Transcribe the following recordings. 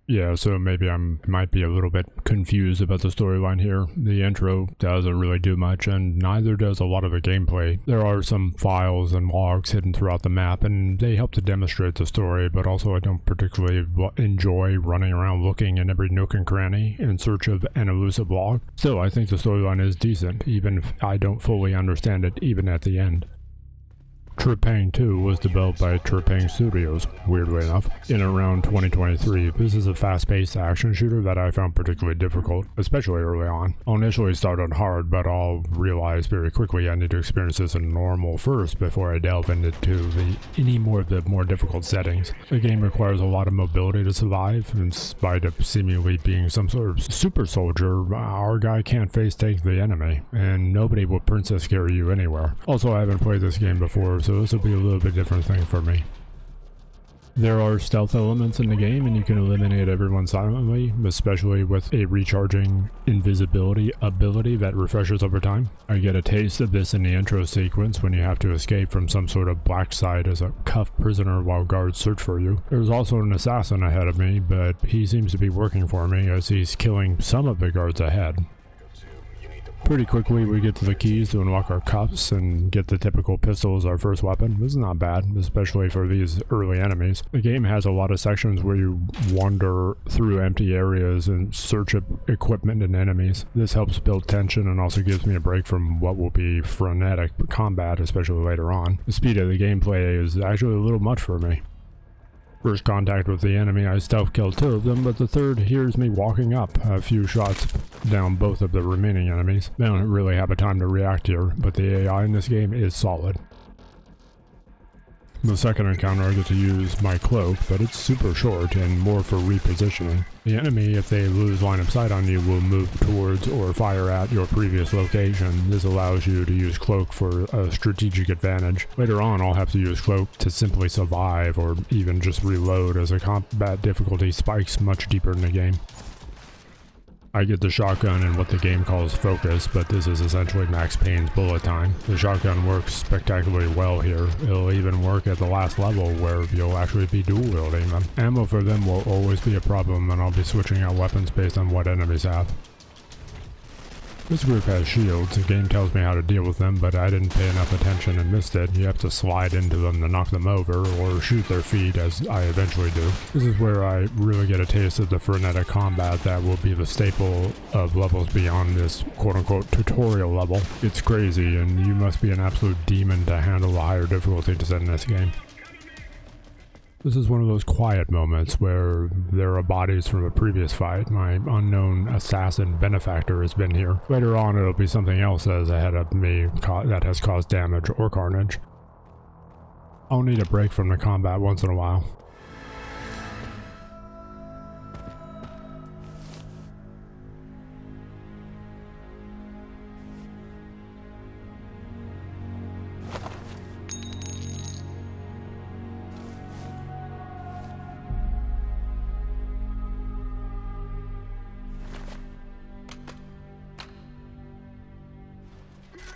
Yeah, so maybe I might be a little bit confused about the storyline here. The intro doesn't really do much, and neither does a lot of the gameplay. There are some files and logs hidden throughout the map, and they help to demonstrate the story, but also I don't particularly enjoy running around looking in every nook and cranny in search of an elusive log. Still, I think the storyline is decent, even if I don't fully understand it even at the end. Trepang2 was developed by Trepang Studios, weirdly enough, in around 2023. This is a fast-paced action shooter that I found particularly difficult, especially early on. I'll initially start on hard, but I'll realize very quickly I need to experience this in normal first before I delve into any more of the more difficult settings. The game requires a lot of mobility to survive. In spite of seemingly being some sort of super soldier, our guy can't face tank the enemy, and nobody will princess carry you anywhere. Also, I haven't played this game before, so this will be a little bit different thing for me. There are stealth elements in the game, and you can eliminate everyone silently, especially with a recharging invisibility ability that refreshes over time. I get a taste of this in the intro sequence when you have to escape from some sort of black site as a cuffed prisoner while guards search for you. There's also an assassin ahead of me, but he seems to be working for me as he's killing some of the guards ahead. Pretty quickly we get to the keys to unlock our cuffs and get the typical pistol as our first weapon. This is not bad, especially for these early enemies. The game has a lot of sections where you wander through empty areas in search of equipment and enemies. This helps build tension and also gives me a break from what will be frenetic combat, especially later on. The speed of the gameplay is actually a little much for me. First contact with the enemy, I stealth killed 2 of them, but the third hears me walking up a few shots down both of the remaining enemies. They don't really have a time to react here, but the AI in this game is solid. The second encounter I get to use my cloak, but it's super short and more for repositioning. The enemy, if they lose line of sight on you, will move towards or fire at your previous location. This allows you to use cloak for a strategic advantage. Later on, I'll have to use cloak to simply survive or even just reload as the combat difficulty spikes much deeper in the game. I get the shotgun and what the game calls focus, but this is essentially Max Payne's bullet time. The shotgun works spectacularly well here. It'll even work at the last level where you'll actually be dual wielding them. Ammo for them will always be a problem, and I'll be switching out weapons based on what enemies have. This group has shields. The game tells me how to deal with them, but I didn't pay enough attention and missed it. You have to slide into them to knock them over, or shoot their feet, as I eventually do. This is where I really get a taste of the frenetic combat that will be the staple of levels beyond this quote-unquote tutorial level. It's crazy, and you must be an absolute demon to handle the higher difficulties in this game. This is one of those quiet moments where there are bodies from a previous fight. My unknown assassin benefactor has been here. Later on it'll be something else that is ahead of me that has caused damage or carnage. I'll need a break from the combat once in a while.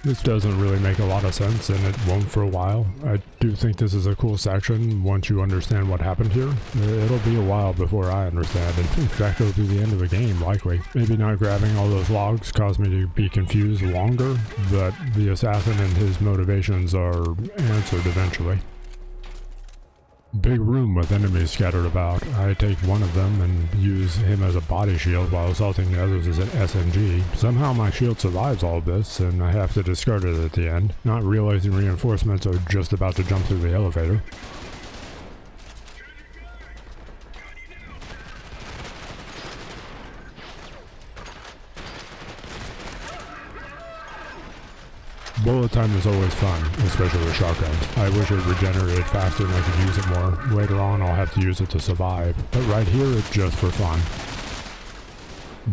This doesn't really make a lot of sense, and it won't for a while. I do think this is a cool section once you understand what happened here. It'll be a while before I understand, and in fact it'll be the end of the game, likely. Maybe not grabbing all those logs caused me to be confused longer, but the assassin and his motivations are answered eventually. Big room with enemies scattered about. I take one of them and use him as a body shield while assaulting the others as an SMG. Somehow my shield survives all of this, and I have to discard it at the end, not realizing reinforcements are just about to jump through the elevator. Bullet time is always fun, especially with shotguns. I wish it regenerated faster and I could use it more. Later on I'll have to use it to survive, but right here it's just for fun.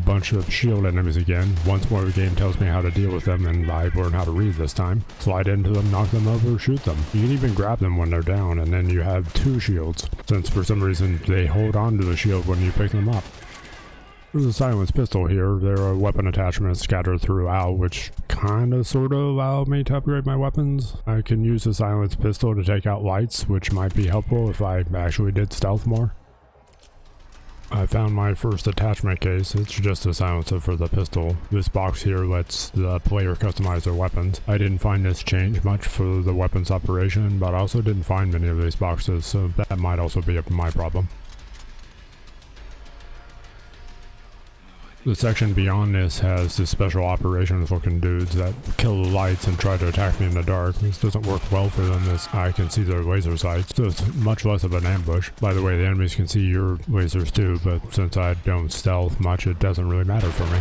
Bunch of shield enemies again. Once more the game tells me how to deal with them, and I learn how to read this time. Slide into them, knock them over, shoot them. You can even grab them when they're down, and then you have 2 shields, since for some reason they hold on to the shield when you pick them up. There's a silenced pistol here. There are weapon attachments scattered throughout, which kinda sorta allow me to upgrade my weapons. I can use the silenced pistol to take out lights, which might be helpful if I actually did stealth more. I found my first attachment case. It's just a silencer for the pistol. This box here lets the player customize their weapons. I didn't find this change much for the weapons operation, but I also didn't find many of these boxes, so that might also be my problem. The section beyond this has the special operations looking dudes that kill the lights and try to attack me in the dark. This doesn't work well for them as I can see their laser sights, so it's much less of an ambush. By the way, the enemies can see your lasers too, but since I don't stealth much, it doesn't really matter for me.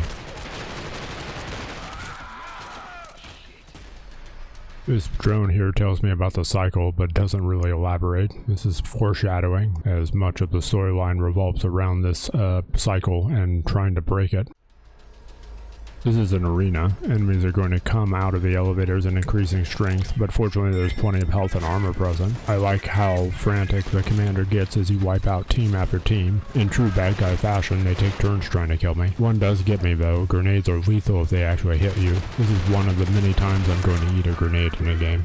This drone here tells me about the cycle, but doesn't really elaborate. This is foreshadowing, as much of the storyline revolves around this cycle and trying to break it. This is an arena. Enemies are going to come out of the elevators in increasing strength, but fortunately there's plenty of health and armor present. I like how frantic the commander gets as you wipe out team after team. In true bad guy fashion, they take turns trying to kill me. One does get me though. Grenades are lethal if they actually hit you. This is one of the many times I'm going to eat a grenade in a game.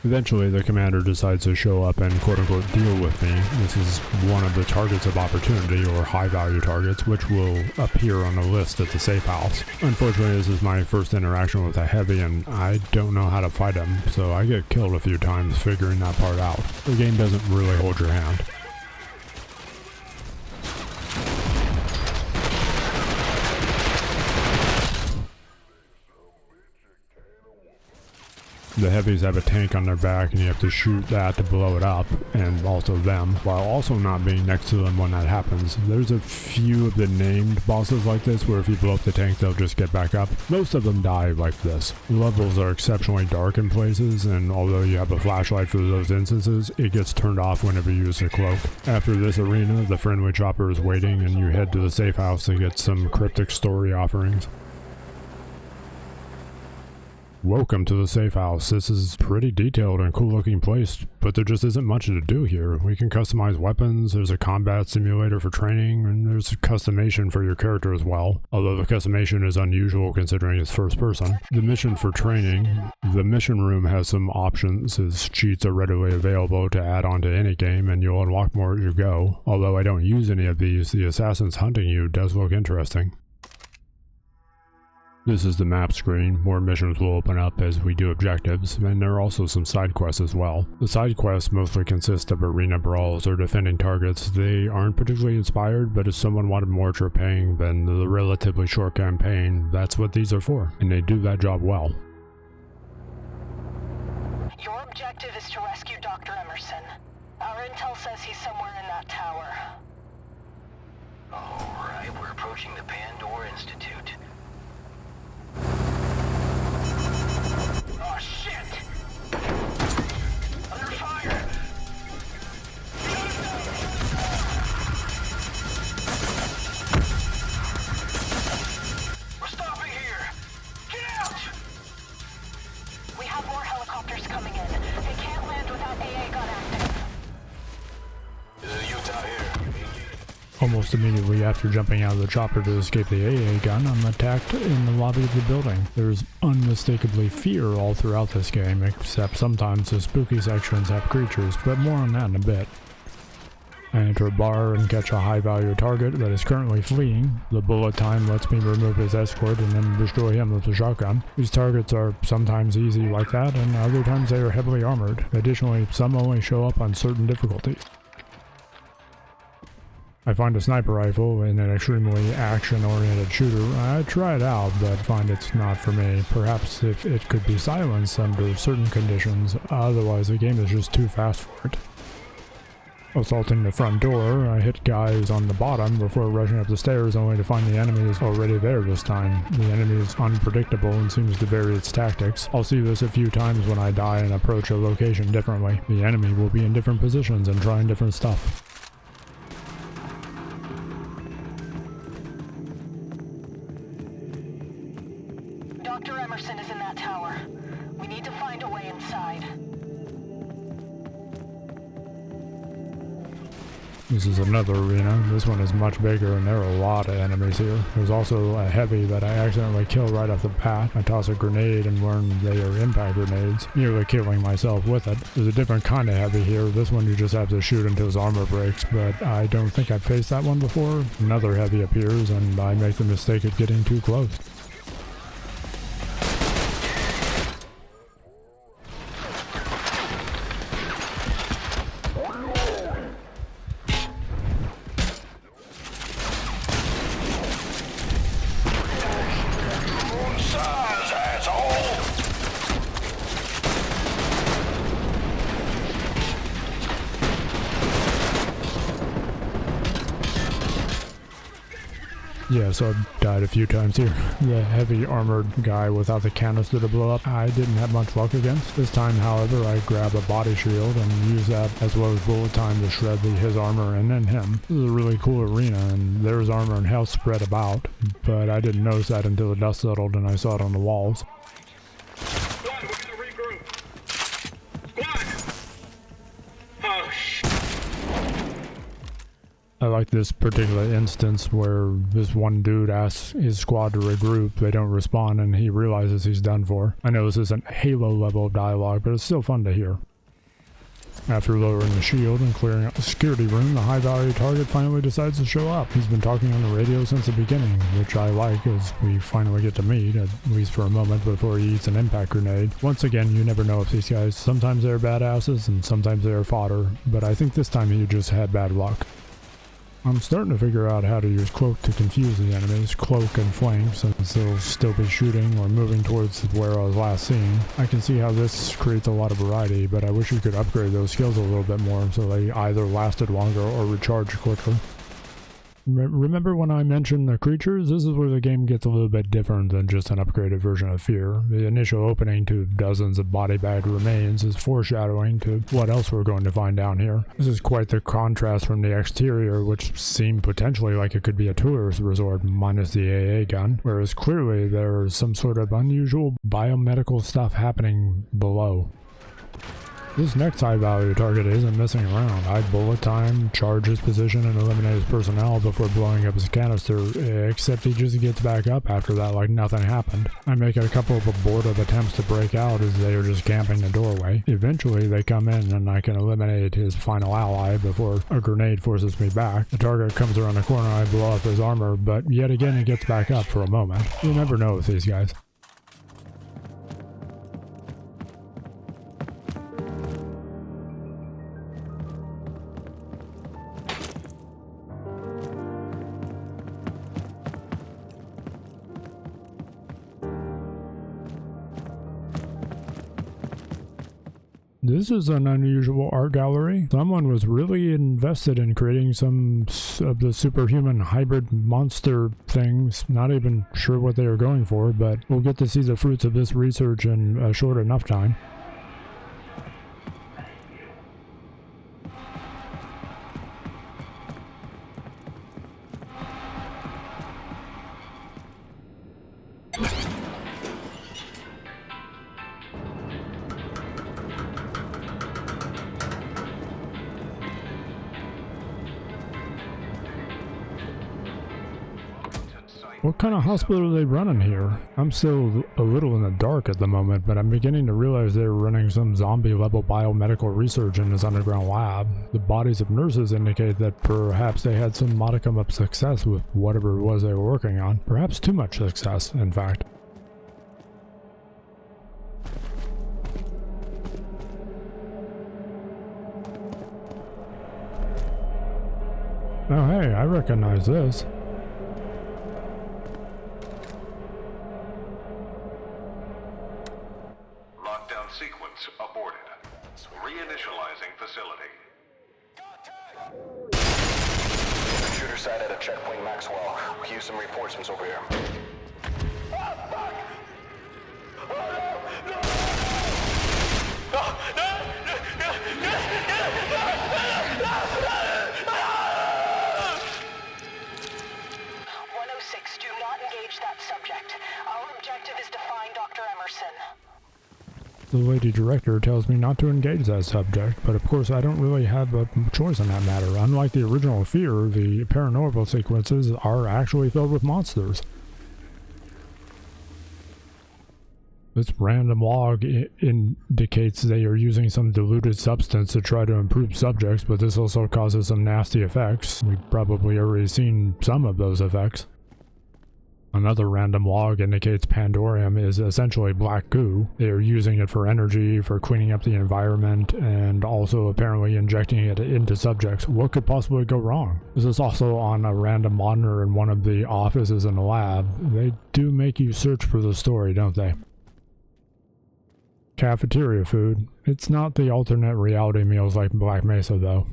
Eventually, the commander decides to show up and quote-unquote deal with me. This is one of the targets of opportunity, or high-value targets, which will appear on a list at the safe house. Unfortunately, this is my first interaction with a heavy, and I don't know how to fight him, so I get killed a few times figuring that part out. The game doesn't really hold your hand. The heavies have a tank on their back and you have to shoot that to blow it up, and also them, while also not being next to them when that happens. There's a few of the named bosses like this where if you blow up the tank they'll just get back up. Most of them die like this. The levels are exceptionally dark in places, and although you have a flashlight for those instances, it gets turned off whenever you use a cloak. After this arena, the friendly chopper is waiting and you head to the safe house to get some cryptic story offerings. Welcome to the safe house. This is pretty detailed and cool looking place, but there just isn't much to do here. We can customize weapons, there's a combat simulator for training, and there's a customization for your character as well, although the customization is unusual considering it's first person. The mission for training, the mission room has some options as cheats are readily available to add on to any game, and you'll unlock more as you go. Although I don't use any of these, the assassins hunting you does look interesting. This is the map screen. More missions will open up as we do objectives, and there are also some side quests as well. The side quests mostly consist of arena brawls or defending targets. They aren't particularly inspired, but if someone wanted more Trepang than the relatively short campaign, that's what these are for, and they do that job well. Your objective is to rescue Dr. Emerson. Our intel says he's somewhere in that tower. Alright, we're approaching the Pandora Institute. Oh shit! Under fire! We're stopping here! Get out! We have more helicopters coming in. They can't land without AA gun active. Utah here. Almost immediately after jumping out of the chopper to escape the AA gun, I'm attacked in the lobby of the building. There's unmistakably fear all throughout this game, except sometimes the spooky sections have creatures, but more on that in a bit. I enter a bar and catch a high-value target that is currently fleeing. The bullet time lets me remove his escort and then destroy him with a shotgun. These targets are sometimes easy like that, and other times they are heavily armored. Additionally, some only show up on certain difficulties. I find a sniper rifle in an extremely action-oriented shooter. I try it out, but find it's not for me. Perhaps if it could be silenced under certain conditions, otherwise the game is just too fast for it. Assaulting the front door, I hit guys on the bottom before rushing up the stairs only to find the enemy is already there this time. The enemy is unpredictable and seems to vary its tactics. I'll see this a few times when I die and approach a location differently. The enemy will be in different positions and trying different stuff. Dr. Emerson is in that tower. We need to find a way inside. This is another arena. This one is much bigger and there are a lot of enemies here. There's also a heavy that I accidentally killed right off the bat. I toss a grenade and learn they are impact grenades, nearly killing myself with it. There's a different kind of heavy here. This one you just have to shoot until his armor breaks, but I don't think I've faced that one before. Another heavy appears and I make the mistake of getting too close. Yeah, so I've died a few times here. The heavy armored guy without the canister to blow up, I didn't have much luck against. This time, however, I grab a body shield and use that as well as bullet time to shred his armor and then him. This is a really cool arena, and there's armor and health spread about, but I didn't notice that until the dust settled and I saw it on the walls. Squad, we're gonna regroup. Squad! Oh, shit. I like this particular instance where this one dude asks his squad to regroup, they don't respond, and he realizes he's done for. I know this isn't Halo level of dialogue, but it's still fun to hear. After lowering the shield and clearing out the security room, the high value target finally decides to show up. He's been talking on the radio since the beginning, which I like as we finally get to meet, at least for a moment before he eats an impact grenade. Once again, you never know if these guys, sometimes they're badasses and sometimes they're fodder, but I think this time he just had bad luck. I'm starting to figure out how to use cloak to confuse the enemies, cloak and flame, since they'll still be shooting or moving towards where I was last seen. I can see how this creates a lot of variety, but I wish you could upgrade those skills a little bit more so they either lasted longer or recharged quicker. Remember when I mentioned the creatures? This is where the game gets a little bit different than just an upgraded version of Fear. The initial opening to dozens of body-bagged remains is foreshadowing to what else we're going to find down here. This is quite the contrast from the exterior, which seemed potentially like it could be a tourist resort minus the AA gun, whereas clearly there's some sort of unusual biomedical stuff happening below. This next high value target isn't messing around. I bullet time, charge his position, and eliminate his personnel before blowing up his canister, except he just gets back up after that like nothing happened. I make a couple of abortive attempts to break out as they are just camping the doorway. Eventually they come in and I can eliminate his final ally before a grenade forces me back. The target comes around the corner and I blow up his armor, but yet again he gets back up for a moment. You never know with these guys. This is an unusual art gallery. Someone was really invested in creating some of the superhuman hybrid monster things. Not even sure what they were going for, but we'll get to see the fruits of this research in a short enough time. What kind of hospital are they running here? I'm still a little in the dark at the moment, but I'm beginning to realize they're running some zombie-level biomedical research in this underground lab. The bodies of nurses indicate that perhaps they had some modicum of success with whatever it was they were working on. Perhaps too much success, in fact. Oh hey, I recognize this. Sequence aborted. Reinitializing facility. Computer site at a checkpoint, Maxwell. We can use some reinforcements over here. Do not engage that subject. Our objective is to find Dr. Emerson. The lady director tells me not to engage that subject, but of course I don't really have a choice in that matter. Unlike the original Fear, the paranormal sequences are actually filled with monsters. This random log indicates they are using some diluted substance to try to improve subjects, but this also causes some nasty effects. We've probably already seen some of those effects. Another random log indicates Pandorium is essentially black goo. They are using it for energy, for cleaning up the environment, and also apparently injecting it into subjects. What could possibly go wrong? This is also on a random monitor in one of the offices in the lab. They do make you search for the story, don't they? Cafeteria food. It's not the alternate reality meals like Black Mesa, though.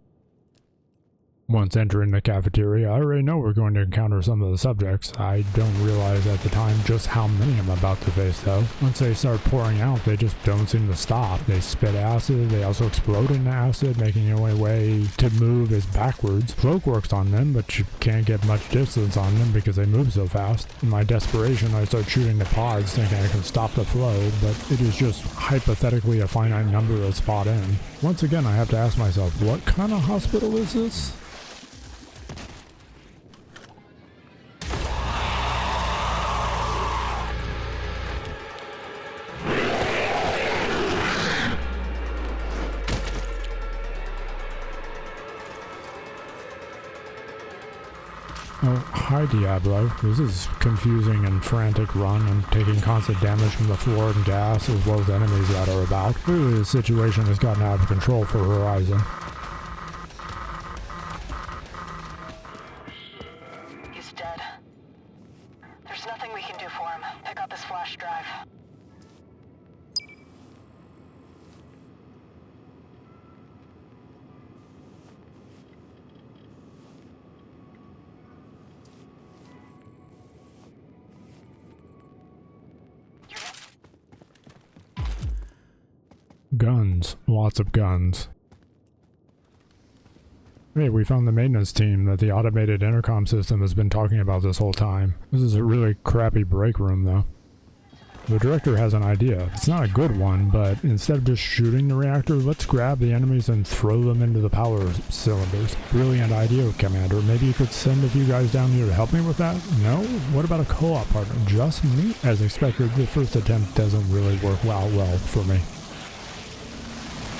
Once entering the cafeteria, I already know we're going to encounter some of the subjects. I don't realize at the time just how many I'm about to face, though. Once they start pouring out, they just don't seem to stop. They spit acid, they also explode into acid, making the only way to move is backwards. Cloak works on them, but you can't get much distance on them because they move so fast. In my desperation, I start shooting the pods, thinking I can stop the flow, but it is just hypothetically a finite number to spot in. Once again, I have to ask myself, what kind of hospital is this? Oh, hi Diablo. This is confusing and frantic run. I'm taking constant damage from the floor and gas as well as enemies that are about. Clearly the situation has gotten out of control for Horizon. He's dead. There's nothing we can do for him. Pick up his flash drive. Guns. Lots of guns. Hey, we found the maintenance team that the automated intercom system has been talking about this whole time. This is a really crappy break room, though. The director has an idea. It's not a good one, but instead of just shooting the reactor, let's grab the enemies and throw them into the power cylinders. Brilliant idea, Commander. Maybe you could send a few guys down here to help me with that? No? What about a co-op partner? Just me? As expected, the first attempt doesn't really work out well for me.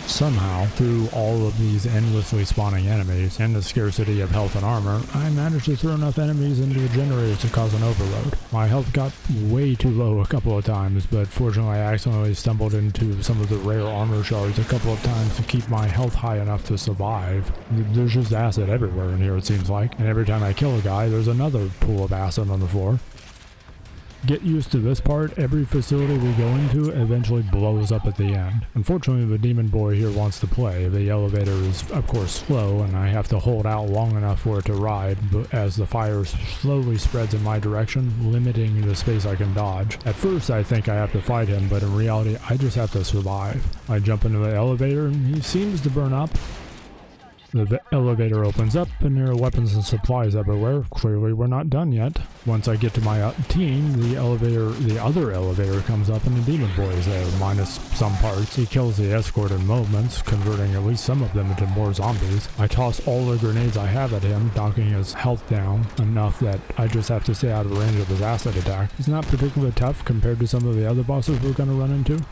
Somehow, through all of these endlessly spawning enemies and the scarcity of health and armor, I managed to throw enough enemies into the generators to cause an overload. My health got way too low a couple of times, but fortunately I accidentally stumbled into some of the rare armor shards a couple of times to keep my health high enough to survive. There's just acid everywhere in here, it seems like, and every time I kill a guy, there's another pool of acid on the floor. Get used to this part. Every facility we go into eventually blows up at the end. Unfortunately, the demon boy here wants to play. The elevator is, of course, slow, and I have to hold out long enough for it to ride as the fire slowly spreads in my direction, limiting the space I can dodge. At first, I think I have to fight him, but in reality, I just have to survive. I jump into the elevator, and he seems to burn up. The elevator opens up, and there are weapons and supplies everywhere. Clearly, we're not done yet. Once I get to my team, the other elevator comes up, and the demon boy is there, minus some parts. He kills the escort in moments, converting at least some of them into more zombies. I toss all the grenades I have at him, knocking his health down enough that I just have to stay out of range of his acid attack. It's not particularly tough compared to some of the other bosses we're going to run into.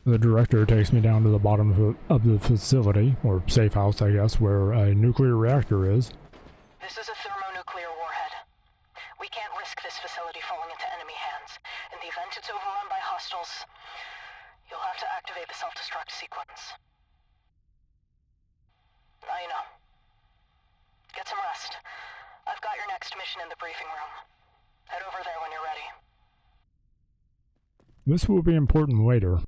The director takes me down to the bottom of the facility, or safe house I guess, where a nuclear reactor is. This is a thermonuclear warhead. We can't risk this facility falling into enemy hands. In the event it's overrun by hostiles, you'll have to activate the self-destruct sequence. Now you know. Get some rest. I've got your next mission in the briefing room. Head over there when you're ready. This will be important later.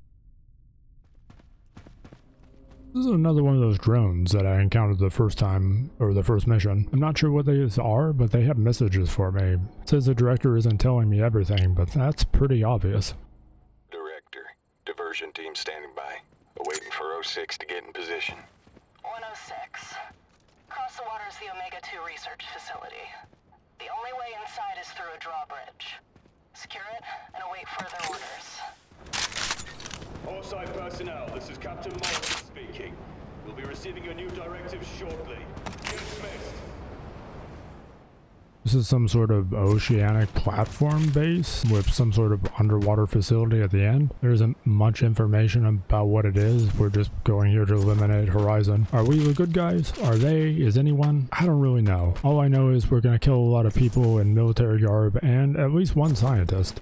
This is another one of those drones that I encountered the first time, or the first mission. I'm not sure what these are, but they have messages for me. It says the director isn't telling me everything, but that's pretty obvious. Director, diversion team standing by. Awaiting for 06 to get in position. 106. Across the water is the Omega-2 research facility. The only way inside is through a drawbridge. Secure it and await further orders. All site personnel, this is Captain Morrison speaking. We'll be receiving your new directives shortly. Dismissed. This is some sort of oceanic platform base with some sort of underwater facility at the end. There isn't much information about what it is. We're just going here to eliminate Horizon. Are we the good guys? Are they? Is anyone? I don't really know. All I know is we're gonna kill a lot of people in military garb and at least one scientist.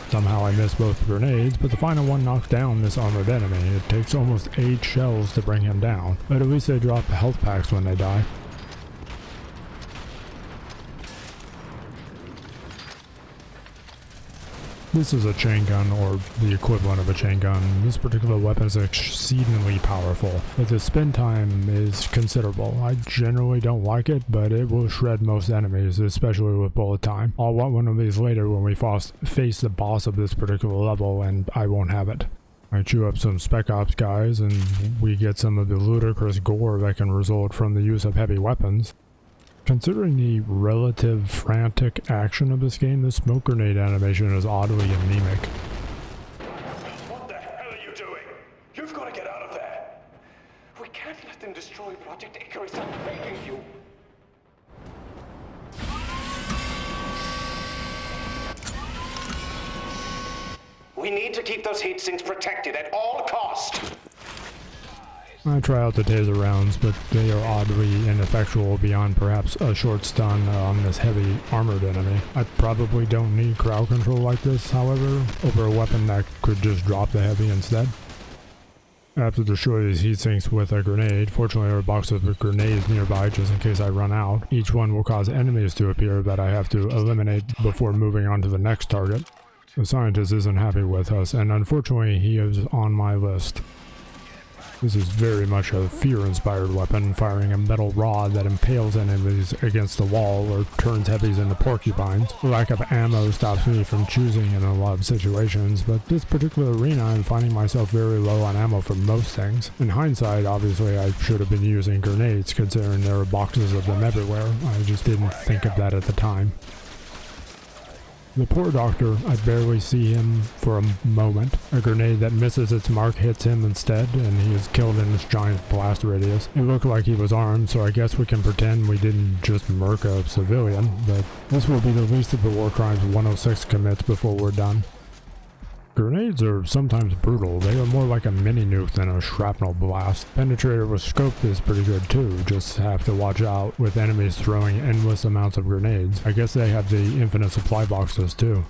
Somehow I missed both grenades, but the final one knocks down this armored enemy. It takes almost 8 shells to bring him down, but at least they drop health packs when they die. This is a chain gun, or the equivalent of a chain gun. This particular weapon is exceedingly powerful, but the spin time is considerable. I generally don't like it, but it will shred most enemies, especially with bullet time. I'll want one of these later when we face the boss of this particular level, and I won't have it. I chew up some Spec Ops guys, and we get some of the ludicrous gore that can result from the use of heavy weapons. Considering the relative frantic action of this game, the smoke grenade animation is oddly anemic. What the hell are you doing? You've got to get out of there. We can't let them destroy Project Icarus. I'm begging you. We need to keep those heat sinks protected at all costs. I try out the taser rounds, but they are oddly ineffectual beyond perhaps a short stun on this heavy armored enemy. I probably don't need crowd control like this, however, over a weapon that could just drop the heavy instead. I have to destroy these heat sinks with a grenade. Fortunately, there are boxes with grenades nearby just in case I run out. Each one will cause enemies to appear that I have to eliminate before moving on to the next target. The scientist isn't happy with us, and unfortunately he is on my list. This is very much a fear-inspired weapon, firing a metal rod that impales enemies against the wall or turns heavies into porcupines. The lack of ammo stops me from choosing in a lot of situations, but this particular arena I'm finding myself very low on ammo for most things. In hindsight, obviously I should have been using grenades considering there are boxes of them everywhere. I just didn't think of that at the time. The poor doctor, I barely see him for a moment. A grenade that misses its mark hits him instead, and he is killed in this giant blast radius. It looked like he was armed, so I guess we can pretend we didn't just murk a civilian, but this will be the least of the war crimes 106 commits before we're done. Grenades are sometimes brutal. They are more like a mini nuke than a shrapnel blast. Penetrator with scope is pretty good too, just have to watch out with enemies throwing endless amounts of grenades. I guess they have the infinite supply boxes too.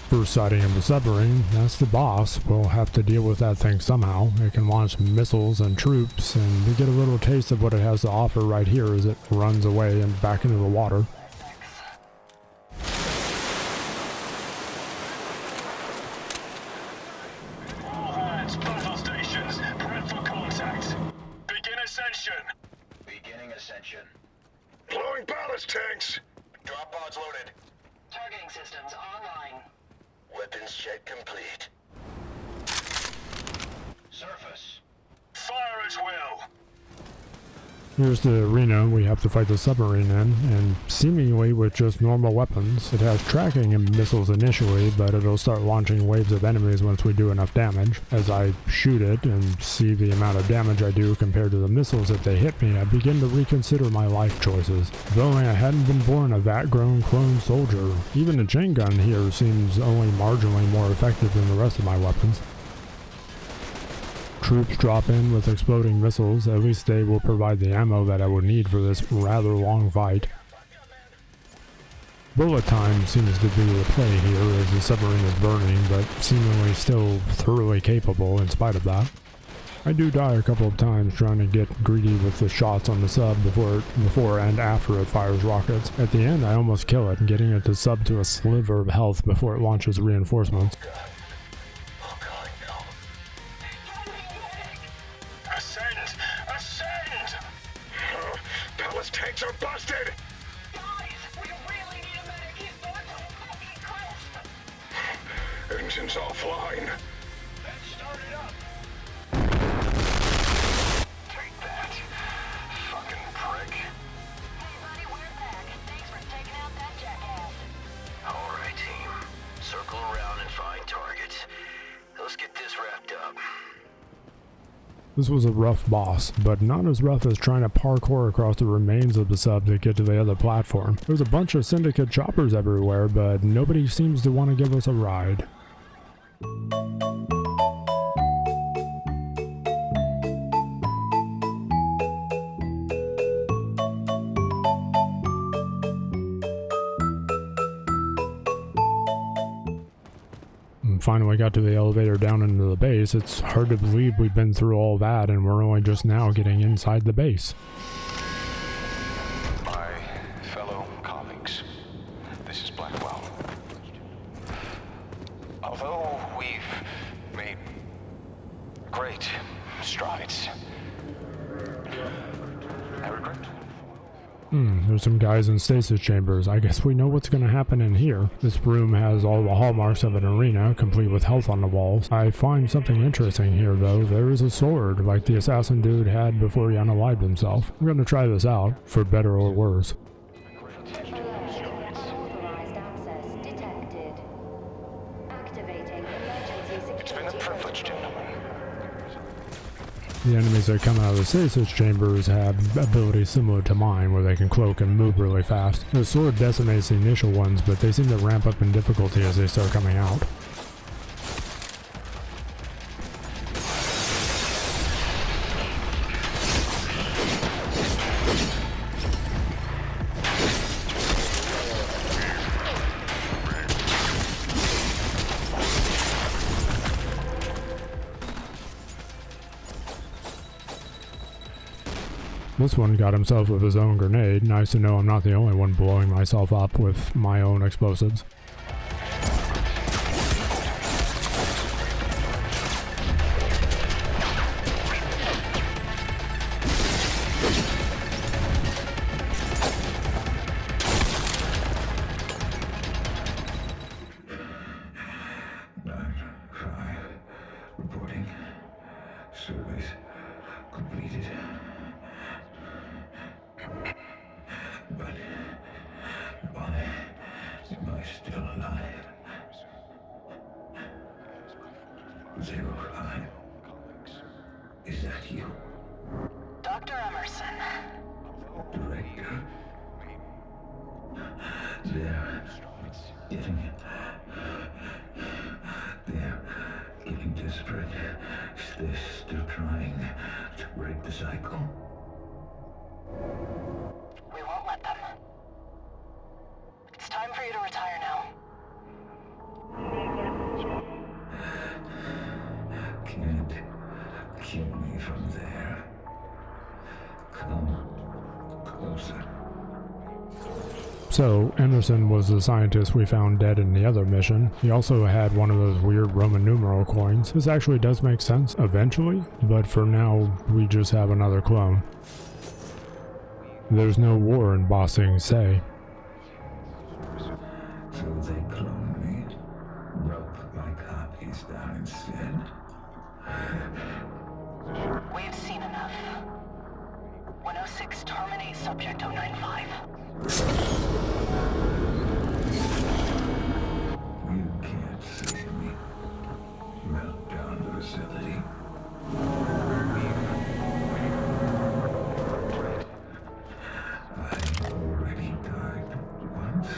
First sighting of the submarine, that's the boss. We'll have to deal with that thing somehow. It can launch missiles and troops, and we get a little taste of what it has to offer right here as it runs away and back into the water. Blowing ballast tanks! Drop pods loaded. Targeting systems online. Weapons check complete. Surface. Fire at will. Here's the arena we have to fight the submarine in, and seemingly with just normal weapons. It has tracking and missiles initially, but it'll start launching waves of enemies once we do enough damage. As I shoot it and see the amount of damage I do compared to the missiles that they hit me, I begin to reconsider my life choices. If only I hadn't been born a vat-grown clone soldier. Even the chain gun here seems only marginally more effective than the rest of my weapons. Troops drop in with exploding missiles. At least they will provide the ammo that I would need for this rather long fight. Bullet time seems to be the play here as the submarine is burning, but seemingly still thoroughly capable in spite of that. I do die a couple of times trying to get greedy with the shots on the sub before and after it fires rockets. At the end I almost kill it, getting it to sub to a sliver of health before it launches reinforcements. Tanks are busted! Guys, we really need a medic. He's going so fucking close. Engine's offline. Let's start it up. Take that. Go around and find targets. Let's get this wrapped up. This was a rough boss, but not as rough as trying to parkour across the remains of the sub to get to the other platform. There's a bunch of Syndicate choppers everywhere, but nobody seems to want to give us a ride. Finally got to the elevator down into the base. It's hard to believe we've been through all that and we're only just now getting inside the base. My fellow colleagues, this is Blackwell. Although we've made great strides, I regret. There's some guys in stasis chambers. I guess we know what's going to happen in here. This room has all the hallmarks of an arena, complete with health on the walls. I find something interesting here, though. There is a sword, like the assassin dude had before he unalived himself. I'm going to try this out, for better or worse. Unauthorized access detected. Activating emergency security. It's been a privilege, gentlemen. The enemies that come out of the stasis chambers have abilities similar to mine, where they can cloak and move really fast. The sword decimates the initial ones, but they seem to ramp up in difficulty as they start coming out. This one got himself with his own grenade. Nice to know I'm not the only one blowing myself up with my own explosives. Reporting. Surveys completed. But why am I still alive? 05. Is that you? Dr. Emerson. Director? They're getting desperate. They're still trying to break the cycle. We won't let them. It's time for you to retire now. Can't kill me from there. Come closer. So, Emerson was the scientist we found dead in the other mission. He also had one of those weird Roman numeral coins. This actually does make sense eventually, but for now, we just have another clone. There's no war in Ba Sing Se. So they cloned me, broke my copies down instead. We have seen enough. 106, terminate subject 095. You can't save me. Melt down the facility. I already died once.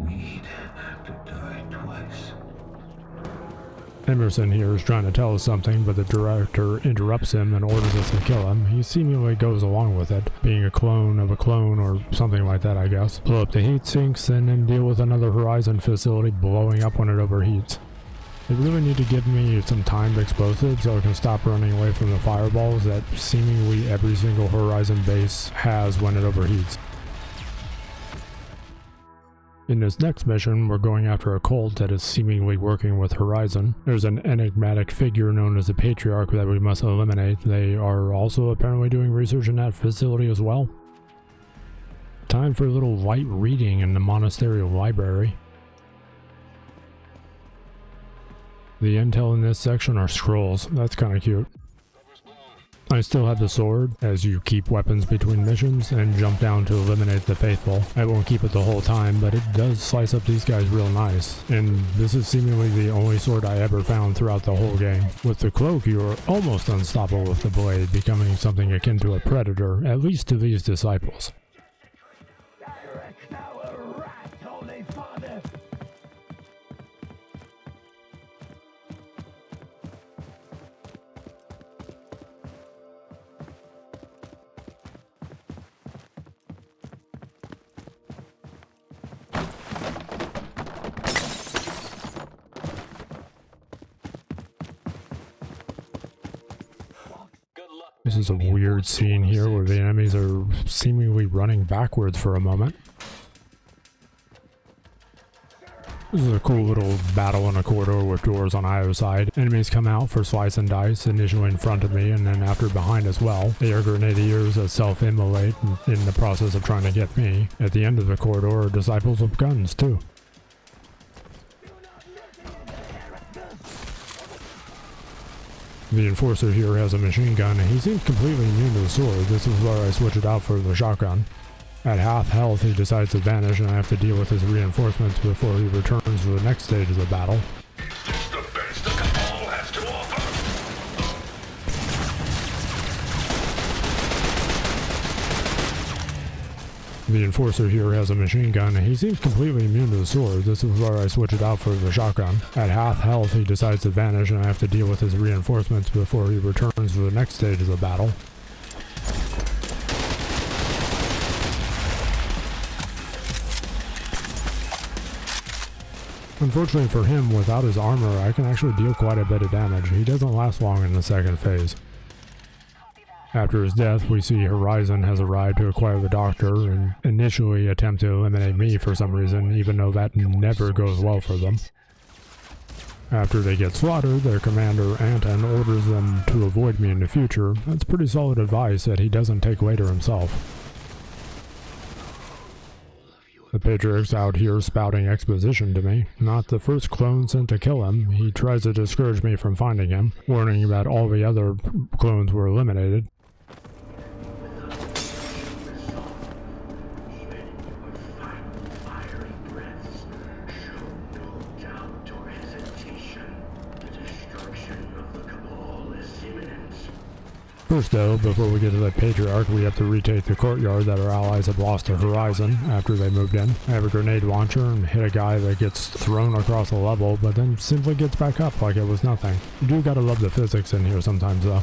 Need to die twice. Emerson here is trying to tell us something, but the director interrupts him and orders us to kill him. He seemingly goes along with it, being a clone of a clone or something like that, I guess. Blow up the heat sinks and then deal with another Horizon facility blowing up when it overheats. They really need to give me some timed explosives so I can stop running away from the fireballs that seemingly every single Horizon base has when it overheats. In this next mission, we're going after a cult that is seemingly working with Horizon. There's an enigmatic figure known as the Patriarch that we must eliminate. They are also apparently doing research in that facility as well. Time for a little light reading in the monasterial library. The intel in this section are scrolls. That's kind of cute. I still have the sword, as you keep weapons between missions, and jump down to eliminate the faithful. I won't keep it the whole time, but it does slice up these guys real nice. And this is seemingly the only sword I ever found throughout the whole game. With the cloak, you're almost unstoppable with the blade, becoming something akin to a predator, at least to these disciples. This is a weird scene here where the enemies are seemingly running backwards for a moment. This is a cool little battle in a corridor with doors on either side. Enemies come out for slice and dice, initially in front of me and then after behind as well. They are grenadiers that self-immolate in the process of trying to get me. At the end of the corridor are disciples with guns too. The enforcer here has a machine gun, and he seems completely immune to the sword. This is where I switch it out for the shotgun. At half health, he decides to vanish, and I have to deal with his reinforcements before he returns to the next stage of the battle. It's the best the Cabal has to offer. The enforcer here has a machine gun, and he seems completely immune to the sword. This is where I switch it out for the shotgun. At half health, he decides to vanish, and I have to deal with his reinforcements before he returns to the next stage of the battle. Unfortunately for him, without his armor, I can actually deal quite a bit of damage. He doesn't last long in the second phase. After his death, we see Horizon has arrived to acquire the Doctor and initially attempt to eliminate me for some reason, even though that never goes well for them. After they get slaughtered, their commander, Anton, orders them to avoid me in the future. That's pretty solid advice that he doesn't take later himself. The Patriarch's out here spouting exposition to me. Not the first clone sent to kill him. He tries to discourage me from finding him, warning that all the other clones were eliminated. First though, before we get to the Patriarch, we have to retake the courtyard that our allies have lost to Horizon after they moved in. I have a grenade launcher and hit a guy that gets thrown across a level, but then simply gets back up like it was nothing. You do gotta love the physics in here sometimes though.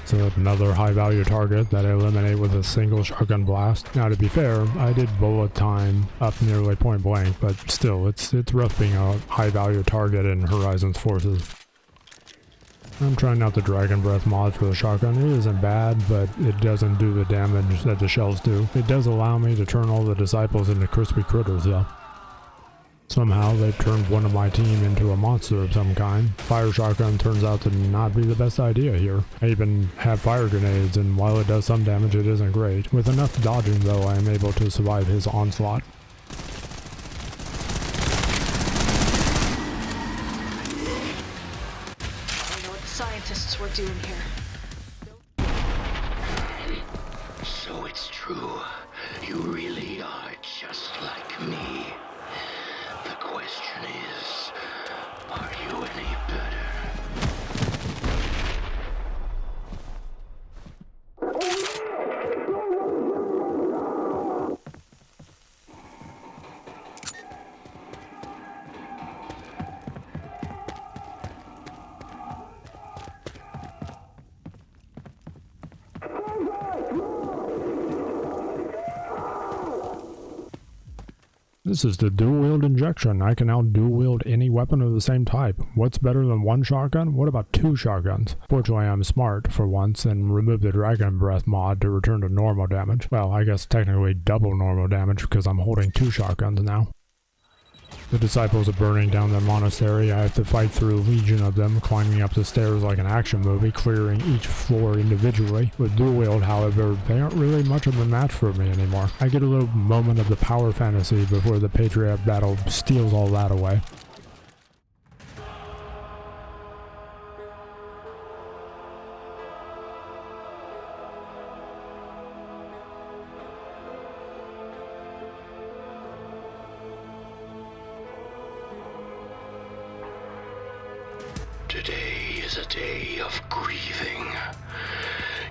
So another high value target that I eliminate with a single shotgun blast. Now to be fair, I did bullet time up nearly point blank, but still, it's rough being a high value target in Horizon's forces. I'm trying out the Dragon Breath mod for the shotgun. It isn't bad, but it doesn't do the damage that the shells do. It does allow me to turn all the disciples into crispy critters though. Somehow they've turned one of my team into a monster of some kind. Fire shotgun turns out to not be the best idea here. I even have fire grenades, and while it does some damage, it isn't great. With enough dodging though, I am able to survive his onslaught. Scientists were doing here. So it's true. You really are just like me. The question is, are you any better? This is the dual-wield injection. I can now dual-wield any weapon of the same type. What's better than one shotgun? What about two shotguns? Fortunately, I'm smart for once and removed the Dragon Breath mod to return to normal damage. Well, I guess technically double normal damage because I'm holding two shotguns now. The disciples are burning down their monastery. I have to fight through a legion of them, climbing up the stairs like an action movie, clearing each floor individually. With dual wield, however, they aren't really much of a match for me anymore. I get a little moment of the power fantasy before the Patriot battle steals all that away. Today is a day of grieving.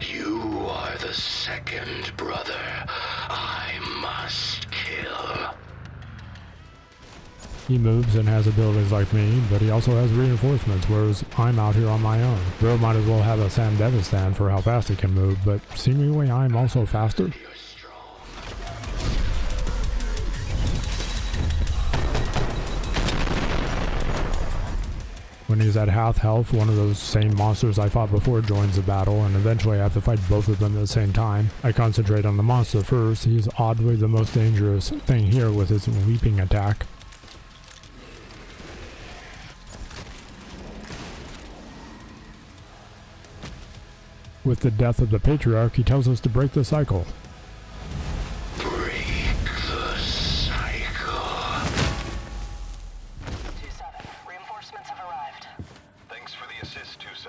You are the second brother I must kill. He moves and has abilities like me, but he also has reinforcements, whereas I'm out here on my own. Bro might as well have a Sam Devistan for how fast he can move, but seemingly I'm also faster. You're strong. When he's at half health, one of those same monsters I fought before joins the battle, and eventually I have to fight both of them at the same time. I concentrate on the monster first. He's oddly the most dangerous thing here with his leaping attack. With the death of the Patriarch, he tells us to break the cycle. Break the cycle. 2-7, reinforcements have arrived. Thanks for the assist, 2-7.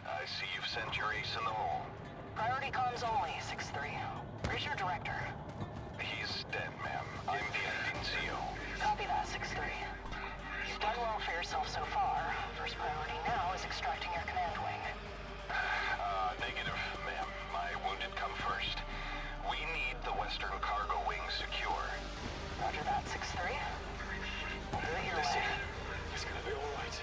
I see you've sent your ace in the hole. Priority comms only, 6-3. Where's your director? He's dead, ma'am. I'm the acting CO. Copy that, 6-3. You've done well for yourself so far. First priority now is extracting your command wing. Negative, ma'am. My wounded come first. We need the western cargo wing secure. Roger that, 6-3. We'll do it your way. It's gonna be alright.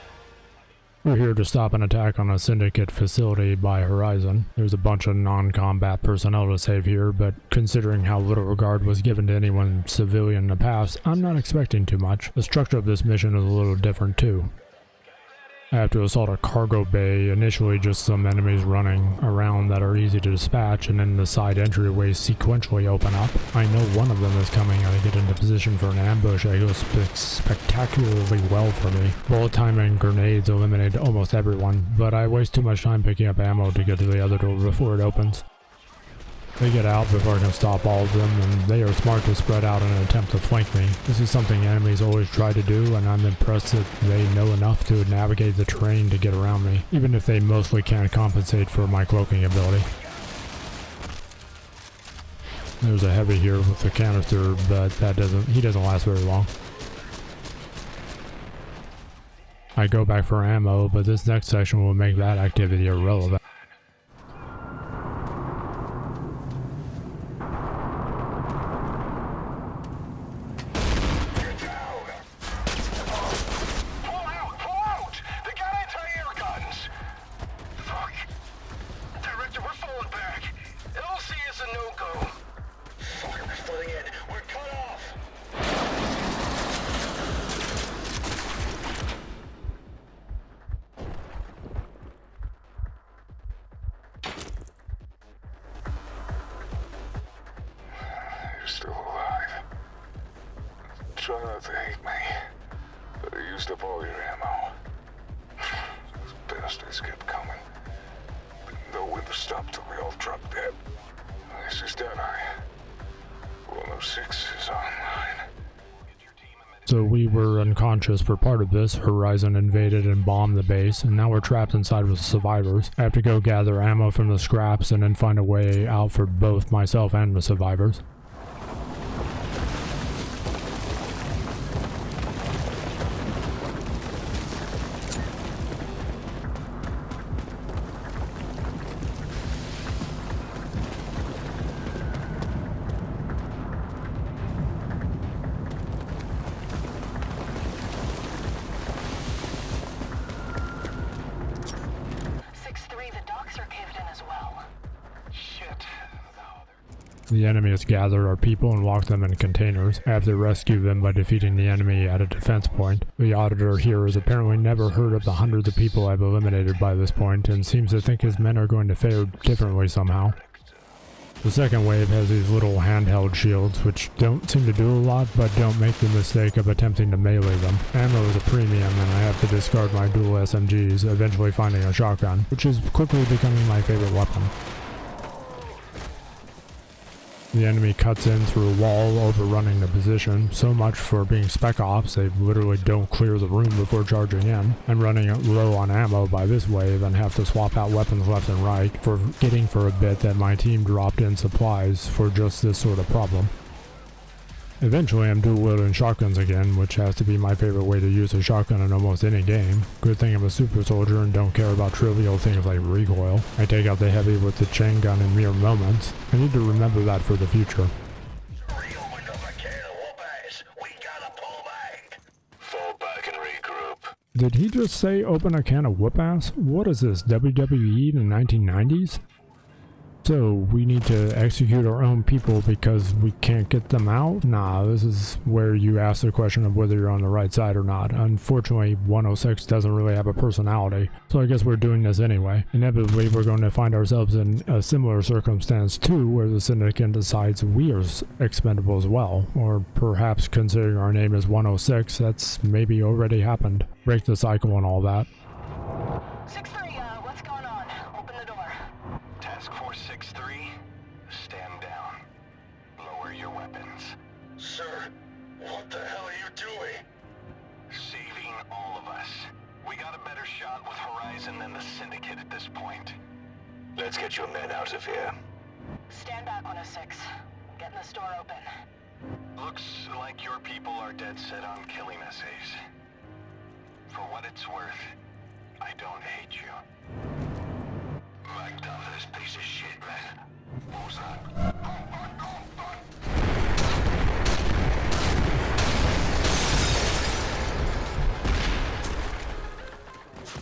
We're here to stop an attack on a Syndicate facility by Horizon. There's a bunch of non-combat personnel to save here, but considering how little regard was given to anyone civilian in the past, I'm not expecting too much. The structure of this mission is a little different too. I have to assault a cargo bay, initially just some enemies running around that are easy to dispatch, and then the side entryways sequentially open up. I know one of them is coming, and I get into position for an ambush that goes spectacularly well for me. Bullet time and grenades eliminate almost everyone, but I waste too much time picking up ammo to get to the other door before it opens. They get out before I can stop all of them, and they are smart to spread out in an attempt to flank me. This is something enemies always try to do, and I'm impressed that they know enough to navigate the terrain to get around me, even if they mostly can't compensate for my cloaking ability. There's a heavy here with the canister, but he doesn't last very long. I go back for ammo, but this next section will make that activity irrelevant. You're still alive. Try not to hate me, but I used up all your ammo. Those bastards kept coming. Didn't know when to stop till we all dropped dead. This is Deadeye. 106 is online. So we were unconscious for part of this. Horizon invaded and bombed the base, and now we're trapped inside with the survivors. I have to go gather ammo from the scraps and then find a way out for both myself and the survivors. The enemy has gathered our people and locked them in containers. I have to rescue them by defeating the enemy at a defense point. The auditor here has apparently never heard of the hundreds of people I've eliminated by this point and seems to think his men are going to fare differently somehow. The second wave has these little handheld shields which don't seem to do a lot, but don't make the mistake of attempting to melee them. Ammo is a premium and I have to discard my dual SMGs, eventually finding a shotgun, which is quickly becoming my favorite weapon. The enemy cuts in through a wall, overrunning the position. So much for being spec ops, they literally don't clear the room before charging in. I'm running low on ammo by this wave and have to swap out weapons left and right, forgetting for a bit that my team dropped in supplies for just this sort of problem. Eventually I'm dual wielding shotguns again, which has to be my favorite way to use a shotgun in almost any game. Good thing I'm a super soldier and don't care about trivial things like recoil. I take out the heavy with the chain gun in mere moments. I need to remember that for the future. Fall back and regroup. Did he just say open a can of whoop ass? What is this, WWE in the 1990s? So, we need to execute our own people because we can't get them out? Nah, this is where you ask the question of whether you're on the right side or not. Unfortunately, 106 doesn't really have a personality, so I guess we're doing this anyway. Inevitably, we're going to find ourselves in a similar circumstance too, where the Syndicate decides we are expendable as well. Or perhaps, considering our name is 106, that's maybe already happened. Break the cycle and all that. 6-3, what's going on? Open the door. Task Force 6-3, stand down. Lower your weapons. Sir, what the hell are you doing? Saving all of us. We got a better shot with Horizon than the Syndicate at this point. Let's get your men out of here. Stand back, 106. I'm getting this door open. Looks like your people are dead set on killing us, Ace. For what it's worth, I don't hate you. Back down to this piece of shit, man. What was that?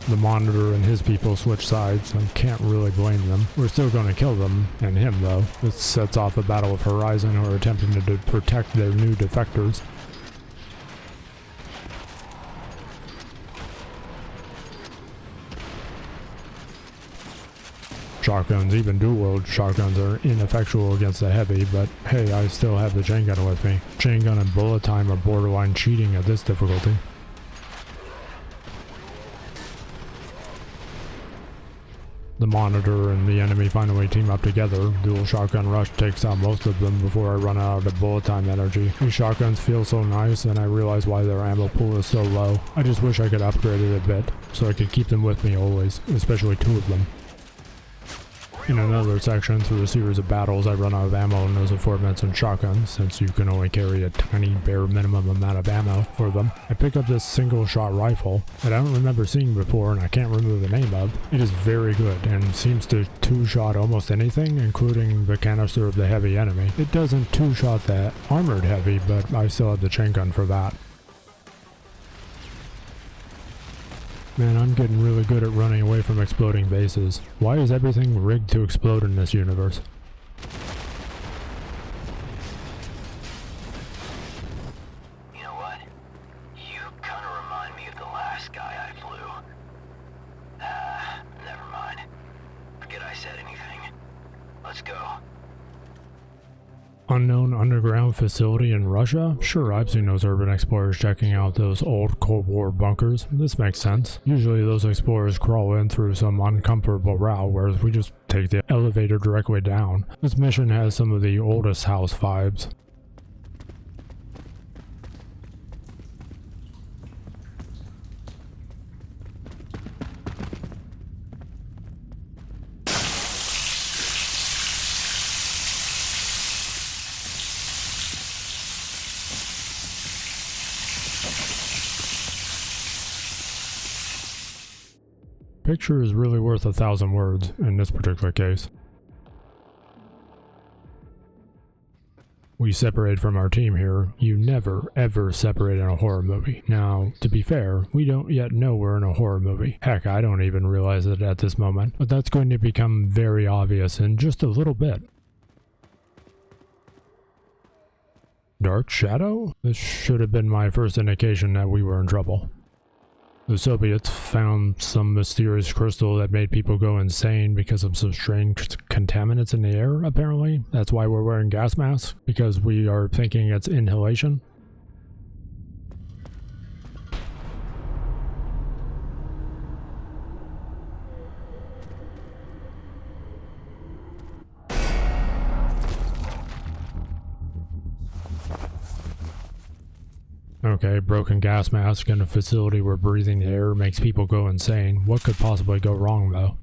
The Monitor and his people switch sides, and can't really blame them. We're still going to kill them, and him though. This sets off a battle of Horizon who are attempting to protect their new defectors. Shotguns, even dual-wield shotguns, are ineffectual against the heavy, but hey, I still have the chain gun with me. Chain gun and bullet time are borderline cheating at this difficulty. The Monitor and the enemy finally team up together. Dual shotgun rush takes out most of them before I run out of bullet time energy. These shotguns feel so nice, and I realize why their ammo pool is so low. I just wish I could upgrade it a bit, so I could keep them with me always, especially two of them. In another section, through a series of battles, I run out of ammo in those aforementioned shotguns, since you can only carry a tiny bare minimum amount of ammo for them. I pick up this single-shot rifle that I don't remember seeing before and I can't remember the name of. It is very good and seems to two-shot almost anything, including the canister of the heavy enemy. It doesn't two-shot that armored heavy, but I still have the chain gun for that. Man, I'm getting really good at running away from exploding bases. Why is everything rigged to explode in this universe? You know what? You kind of remind me of the last guy I flew. Never mind. Forget I said anything. Let's go. Unknown underground facility in Russia? Sure, I've seen those urban explorers checking out those old Cold War bunkers. This makes sense. Usually those explorers crawl in through some uncomfortable route, whereas we just take the elevator directly down. This mission has some of the oldest house vibes. Picture is really worth 1,000 words in this particular case. We separate from our team here. You never, ever separate in a horror movie. Now, to be fair, we don't yet know we're in a horror movie. Heck, I don't even realize it at this moment, but that's going to become very obvious in just a little bit. Dark Shadow? This should have been my first indication that we were in trouble. The Soviets found some mysterious crystal that made people go insane because of some strange contaminants in the air, apparently. That's why we're wearing gas masks, because we are thinking it's inhalation. Okay, broken gas mask in a facility where breathing the air makes people go insane. What could possibly go wrong, though?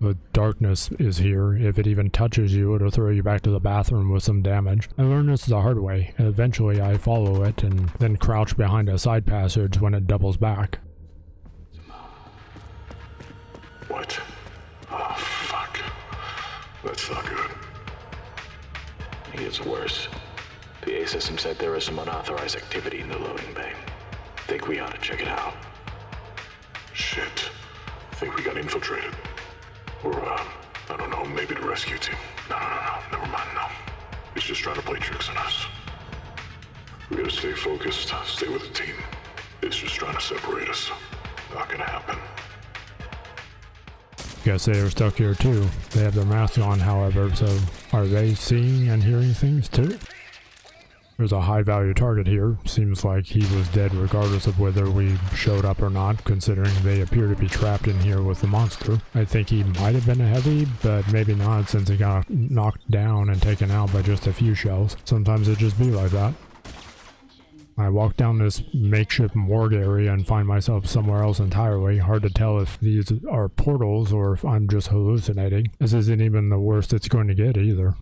The darkness is here. If it even touches you, it'll throw you back to the bathroom with some damage. I learned this the hard way. Eventually I follow it and then crouch behind a side passage when it doubles back. What? Oh, fuck. That's not good. It gets worse. The A system said there is some unauthorized activity in the loading bay. Think we ought to check it out. Shit. Think we got infiltrated. Or, I don't know, maybe the rescue team. No. Never mind, no. He's just trying to play tricks on us. We gotta stay focused, stay with the team. It's just trying to separate us. Not gonna happen. Guess they are stuck here too. They have their masks on, however, so are they seeing and hearing things too? There's a high value target here. Seems like he was dead regardless of whether we showed up or not, considering they appear to be trapped in here with the monster. I think he might have been a heavy, but maybe not since he got knocked down and taken out by just a few shells. Sometimes it just be like that. I walk down this makeshift morgue area and find myself somewhere else entirely. Hard to tell if these are portals or if I'm just hallucinating. This isn't even the worst it's going to get either.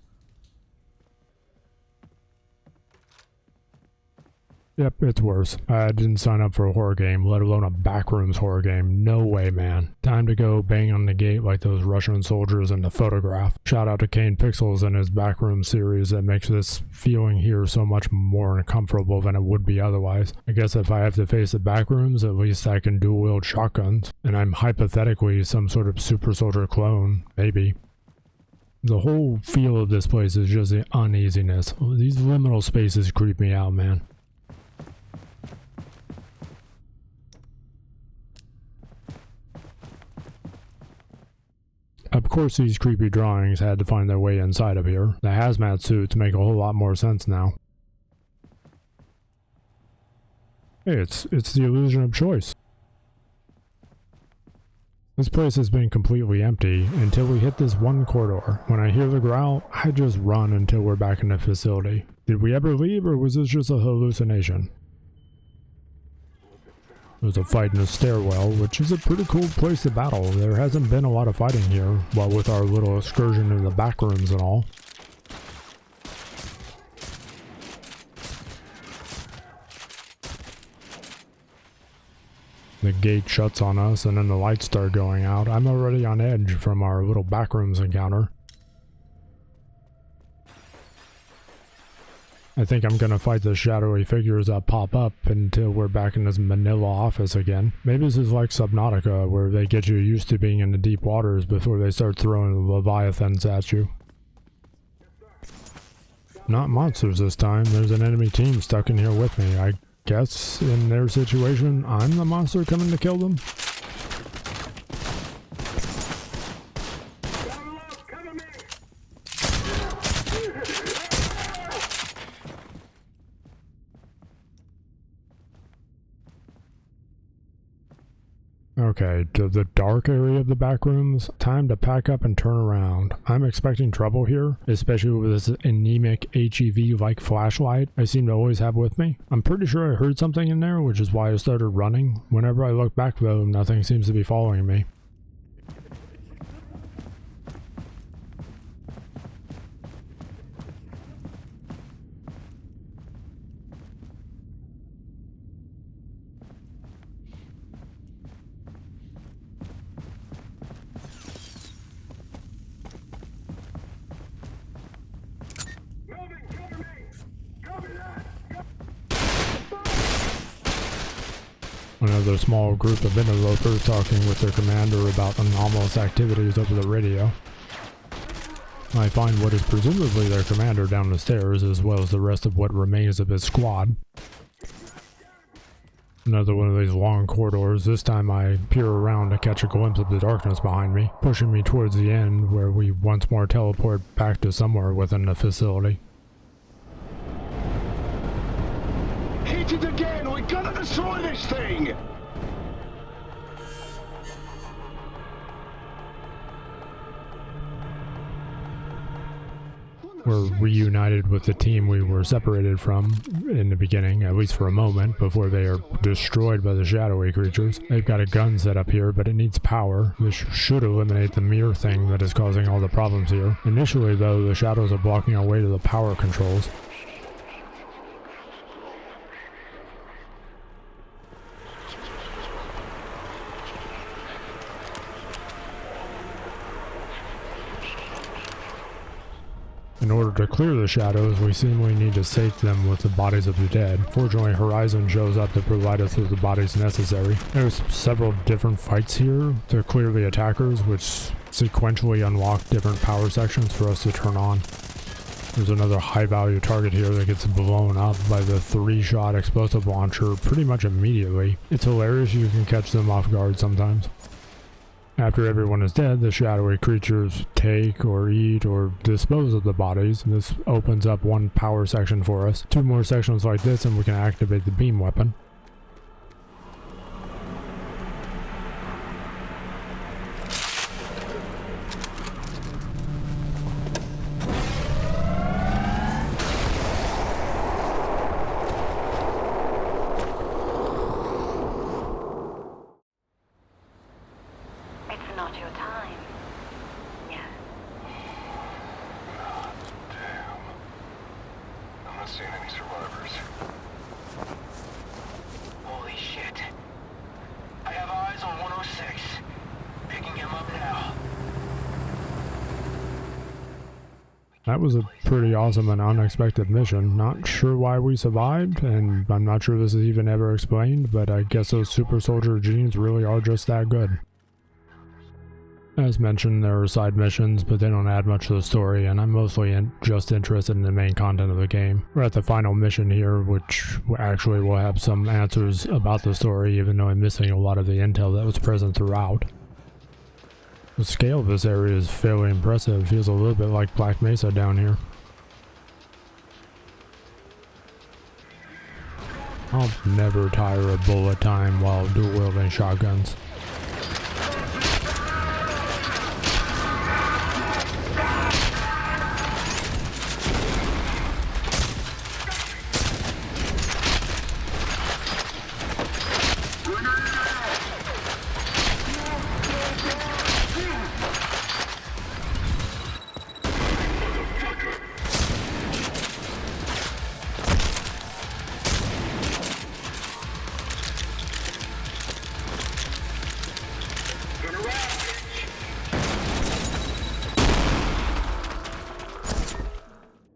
Yep, it's worse. I didn't sign up for a horror game, let alone a backrooms horror game. No way, man. Time to go bang on the gate like those Russian soldiers in the photograph. Shout out to Kane Pixels and his backroom series that makes this feeling here so much more uncomfortable than it would be otherwise. I guess if I have to face the backrooms, at least I can dual-wield shotguns. And I'm hypothetically some sort of super soldier clone, maybe. The whole feel of this place is just the uneasiness. These liminal spaces creep me out, man. Of course these creepy drawings had to find their way inside of here. The hazmat suits make a whole lot more sense now. Hey, it's the illusion of choice. This place has been completely empty until we hit this one corridor. When I hear the growl, I just run until we're back in the facility. Did we ever leave, or was this just a hallucination? There's a fight in the stairwell, which is a pretty cool place to battle. There hasn't been a lot of fighting here, while with our little excursion in the back rooms and all. The gate shuts on us and then the lights start going out. I'm already on edge from our little backrooms encounter. I think I'm gonna fight the shadowy figures that pop up until we're back in this Manila office again. Maybe this is like Subnautica, where they get you used to being in the deep waters before they start throwing leviathans at you. Not monsters this time. There's an enemy team stuck in here with me. I guess in their situation, I'm the monster coming to kill them? Okay, to the dark area of the back rooms. Time to pack up and turn around. I'm expecting trouble here, especially with this anemic HEV-like flashlight I seem to always have with me. I'm pretty sure I heard something in there, which is why I started running. Whenever I look back though, nothing seems to be following me. Another small group of interlopers talking with their commander about anomalous activities over the radio. I find what is presumably their commander down the stairs, as well as the rest of what remains of his squad. Another one of these long corridors. This time I peer around to catch a glimpse of the darkness behind me, pushing me towards the end where we once more teleport back to somewhere within the facility. Hit it again! We gotta destroy this thing! What We're reunited with the team we were separated from in the beginning, at least for a moment, before they are destroyed by the shadowy creatures. They've got a gun set up here, but it needs power. This should eliminate the mirror thing that is causing all the problems here. Initially, though, the shadows are blocking our way to the power controls. In order to clear the shadows, we seemingly need to sate them with the bodies of the dead. Fortunately, Horizon shows up to provide us with the bodies necessary. There's several different fights here to clear the attackers, which sequentially unlock different power sections for us to turn on. There's another high-value target here that gets blown up by the 3-shot explosive launcher pretty much immediately. It's hilarious, you can catch them off guard sometimes. After everyone is dead, the shadowy creatures take or eat or dispose of the bodies. This opens up one power section for us. 2 more sections like this and we can activate the beam weapon. That was a pretty awesome and unexpected mission. Not sure why we survived, and I'm not sure this is even ever explained, but I guess those super soldier genes really are just that good. As mentioned, there are side missions, but they don't add much to the story, and I'm mostly just interested in the main content of the game. We're at the final mission here, which actually will have some answers about the story, even though I'm missing a lot of the intel that was present throughout. The scale of this area is fairly impressive. It feels a little bit like Black Mesa down here. I'll never tire of bullet time while dual-wielding shotguns.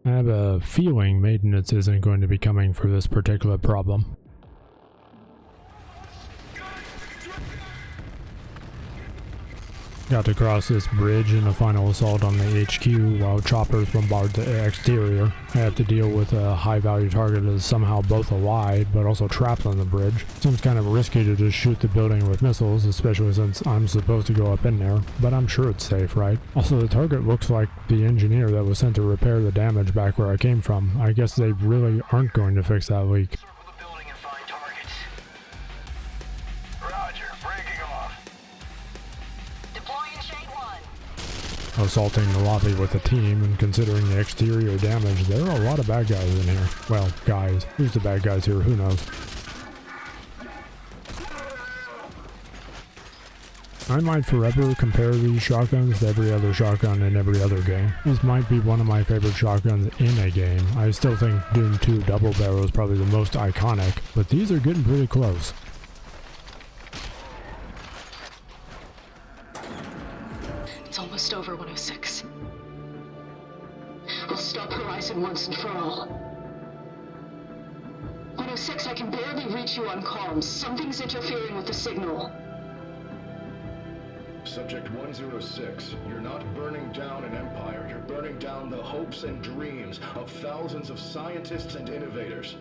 I have a feeling maintenance isn't going to be coming for this particular problem. Got to cross this bridge in a final assault on the HQ while choppers bombard the exterior. I have to deal with a high-value target that is somehow both alive but also trapped on the bridge. Seems kind of risky to just shoot the building with missiles, especially since I'm supposed to go up in there, but I'm sure it's safe, right? Also, the target looks like the engineer that was sent to repair the damage back where I came from. I guess they really aren't going to fix that leak. Assaulting the lobby with a team, and considering the exterior damage, there are a lot of bad guys in here. Well, guys. Who's the bad guys here? Who knows? I might forever compare these shotguns to every other shotgun in every other game. This might be one of my favorite shotguns in a game. I still think Doom 2 Double Barrel is probably the most iconic, but these are getting pretty close. Almost over, 106. I'll stop Horizon once and for all. 106, I can barely reach you on comms. Something's interfering with the signal. Subject 106, you're not burning down an empire. You're burning down the hopes and dreams of thousands of scientists and innovators.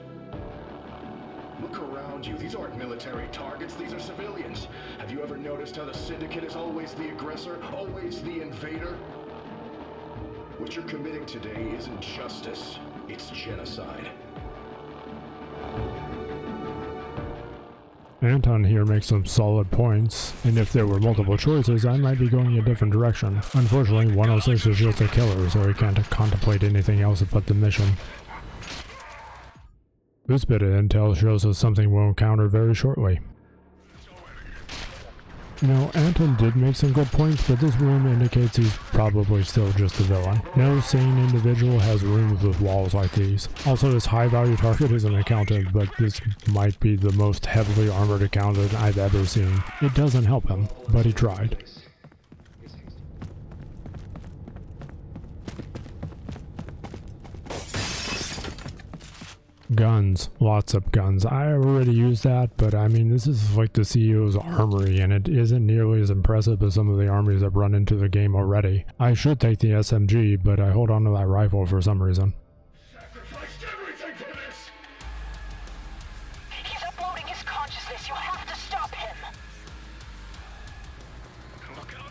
Look around you. These aren't military targets. These are civilians. Have you ever noticed how the Syndicate is always the aggressor, always the invader? What you're committing today isn't justice. It's genocide. Anton here makes some solid points, and if there were multiple choices, I might be going a different direction. Unfortunately, 106 is just a killer, so he can't contemplate anything else but the mission. This bit of intel shows us something we'll encounter very shortly. You know, Anton did make some good points, but this room indicates he's probably still just a villain. No sane individual has rooms with walls like these. Also, his high-value target isn't accounted, but this might be the most heavily armored accountant I've ever seen. It doesn't help him, but he tried. Guns. Lots of guns. I already used that, but I mean, this is like the CEO's armory, and it isn't nearly as impressive as some of the armies I've run into the game already. I should take the SMG, but I hold on to that rifle for some reason. Sacrificed everything for this! He's uploading his consciousness. You'll have to stop him.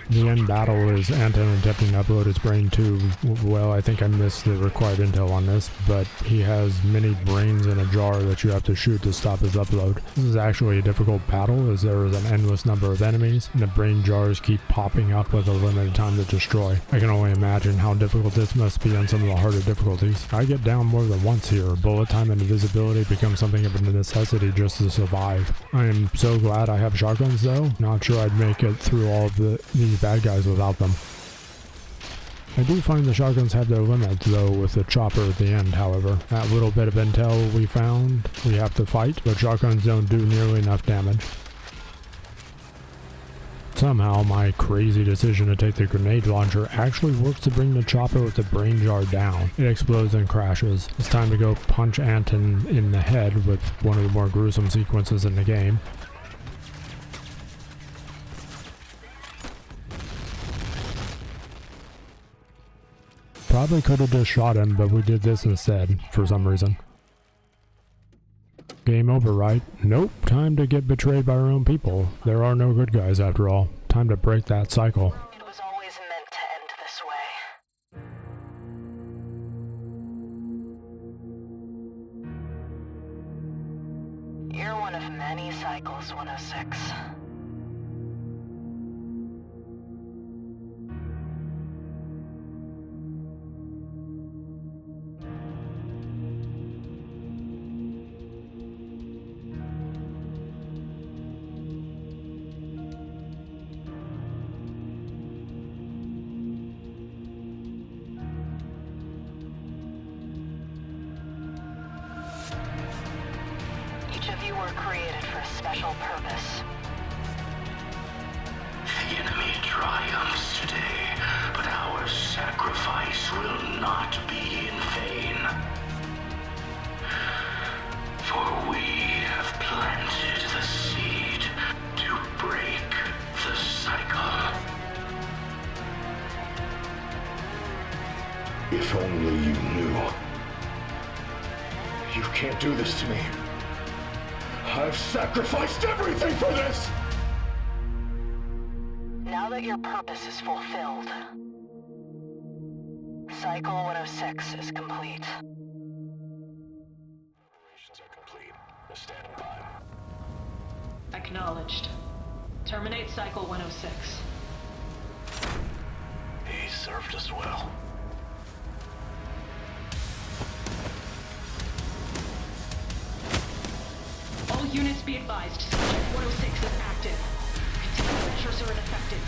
The end battle is Anton attempting to upload his brain to, well, I think I missed the required intel on this, but he has many brains in a jar that you have to shoot to stop his upload. This is actually a difficult battle as there is an endless number of enemies, and the brain jars keep popping up with a limited time to destroy. I can only imagine how difficult this must be on some of the harder difficulties. I get down more than once here. Bullet time and invisibility become something of a necessity just to survive. I am so glad I have shotguns though. Not sure I'd make it through all of these bad guys without them. I do find the shotguns have their limits though with the chopper at the end, however. That little bit of intel we found, we have to fight, but shotguns don't do nearly enough damage. Somehow my crazy decision to take the grenade launcher actually works to bring the chopper with the brain jar down. It explodes and crashes. It's time to go punch Anton in the head with one of the more gruesome sequences in the game. Probably could have just shot him, but we did this instead, for some reason. Game over, right? Nope. Time to get betrayed by our own people. There are no good guys after all. Time to break that cycle. It was always meant to end this way. You're one of many cycles, 106. Each of you were created for a special purpose. The enemy triumphs today, but our sacrifice will not be in vain. For we have planted the seed to break the cycle. If only you knew. You can't do this to me. I've sacrificed everything for this! Now that your purpose is fulfilled, Cycle 106 is complete. Operations are complete. We're standing by. Acknowledged. Terminate Cycle 106. He served us well. All units be advised. Subject 106 is active. Containment measures are ineffective.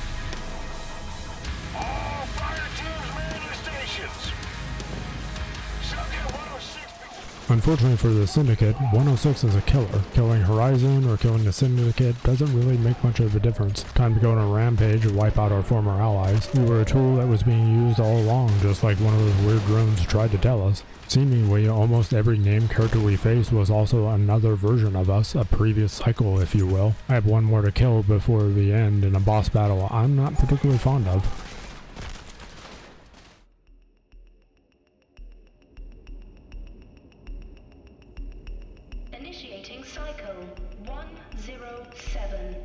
All fire teams man your stations. Subject 106. Unfortunately for the Syndicate, 106 is a killer. Killing Horizon or killing the Syndicate doesn't really make much of a difference. Time to go on a rampage and wipe out our former allies. We were a tool that was being used all along, just like one of those weird drones tried to tell us. Seemingly, almost every named character we faced was also another version of us, a previous cycle if you will. I have one more to kill before the end in a boss battle I'm not particularly fond of. Initiating Cycle 107.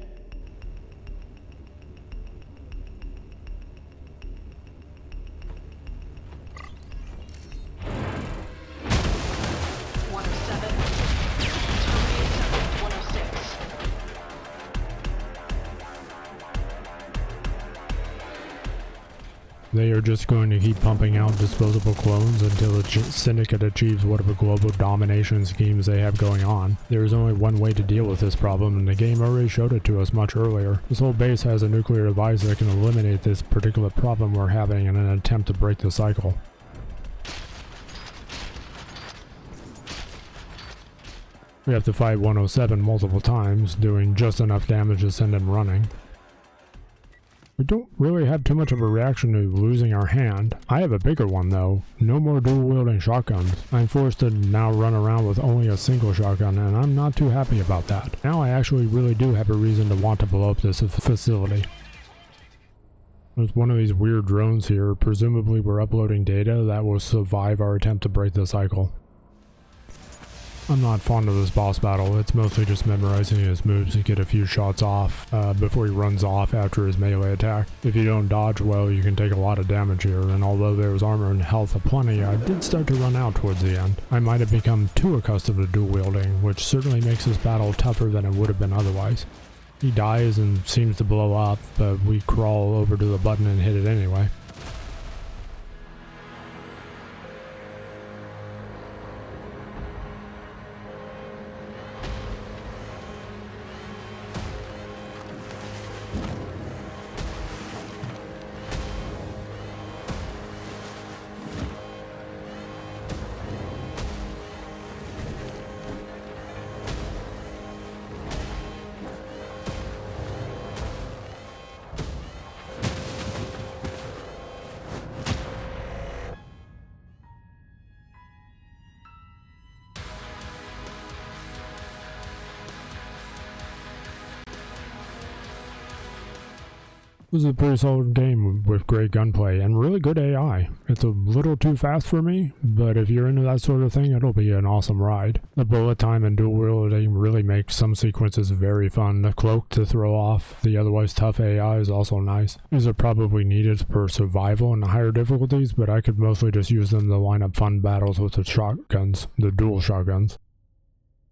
They are just going to keep pumping out disposable clones until the Syndicate achieves whatever global domination schemes they have going on. There is only one way to deal with this problem, and the game already showed it to us much earlier. This whole base has a nuclear device that can eliminate this particular problem we're having in an attempt to break the cycle. We have to fight 107 multiple times, doing just enough damage to send him running. We don't really have too much of a reaction to losing our hand. I have a bigger one though. No more dual-wielding shotguns. I'm forced to now run around with only a single shotgun, and I'm not too happy about that. Now I actually really do have a reason to want to blow up this facility. There's one of these weird drones here. Presumably we're uploading data that will survive our attempt to break the cycle. I'm not fond of this boss battle. It's mostly just memorizing his moves to get a few shots off before he runs off after his melee attack. If you don't dodge well, you can take a lot of damage here, and although there was armor and health aplenty, I did start to run out towards the end. I might have become too accustomed to dual wielding, which certainly makes this battle tougher than it would have been otherwise. He dies and seems to blow up, but we crawl over to the button and hit it anyway. It was a pretty solid game with great gunplay and really good AI. It's a little too fast for me, but if you're into that sort of thing, it'll be an awesome ride. The bullet time and dual wielding really make some sequences very fun. The cloak to throw off the otherwise tough AI is also nice. These are probably needed for survival and higher difficulties, but I could mostly just use them to line up fun battles with the shotguns, the dual shotguns.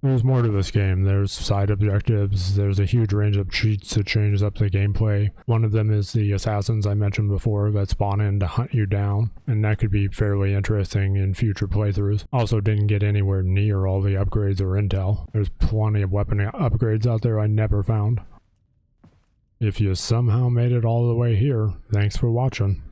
There's more to this game. There's side objectives, there's a huge range of cheats to change up the gameplay. One of them is the assassins I mentioned before that spawn in to hunt you down, and that could be fairly interesting in future playthroughs. Also didn't get anywhere near all the upgrades or intel. There's plenty of weapon upgrades out there I never found. If you somehow made it all the way here, thanks for watching.